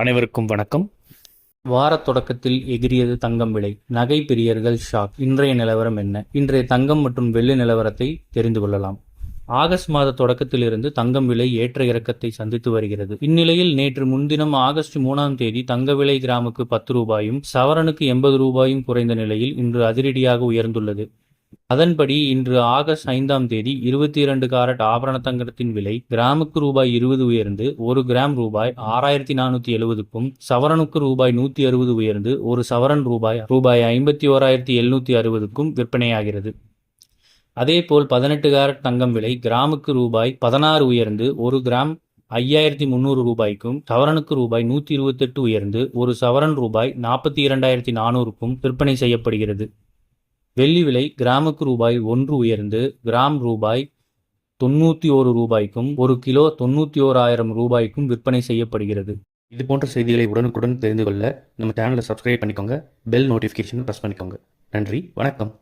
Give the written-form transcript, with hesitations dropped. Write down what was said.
அனைவருக்கும் வணக்கம். வார தொடக்கத்தில் எகிரியது தங்கம் விலை. நகை பிரியர்கள் ஷாக். இன்றைய நிலவரம் என்ன? இன்றைய தங்கம் மற்றும் வெள்ளி நிலவரத்தை தெரிந்து கொள்ளலாம். ஆகஸ்ட் மாத தொடக்கத்திலிருந்து தங்கம் விலை ஏற்ற இறக்கத்தை சந்தித்து வருகிறது. இந்நிலையில் நேற்று முன்தினம் ஆகஸ்ட் 3ஆம் தேதி தங்க விலை கிராமுக்கு 10 ரூபாயும் சவரனுக்கு 80 ரூபாயும் குறைந்த நிலையில் இன்று அதிரடியாக உயர்ந்துள்ளது. அதன்படி இன்று ஆகஸ்ட் 5ஆம் தேதி 22 காரட் ஆபரண தங்கத்தின் விலை கிராமுக்கு ரூபாய் 20 உயர்ந்து 1 கிராம் ரூபாய் 6470க்கும் சவரனுக்கு ரூபாய் 160 உயர்ந்து 1 சவரன் ரூபாய் 51,760க்கும் விற்பனையாகிறது. அதேபோல் 18 காரட் தங்கம் விலை கிராமுக்கு ரூபாய் 16 உயர்ந்து 1 கிராம் 5300 ரூபாய்க்கும் சவரனுக்கு ரூபாய் 128 உயர்ந்து 1 சவரன் ரூபாய் 42,400க்கும் விற்பனை செய்யப்படுகிறது. வெள்ளி விலை கிராமுக்கு ரூபாய் 1 உயர்ந்து கிராம் ரூபாய் 91 ரூபாய்க்கும் 1 கிலோ 91,000 ரூபாய்க்கும் விற்பனை செய்யப்படுகிறது. இது போன்ற செய்திகளை உடனுக்குடன் தெரிந்து கொள்ள நம்ம சேனலை சப்ஸ்கிரைப் பண்ணிக்கோங்க. பெல் நோட்டிஃபிகேஷன் ப்ரெஸ் பண்ணிக்கோங்க. நன்றி, வணக்கம்.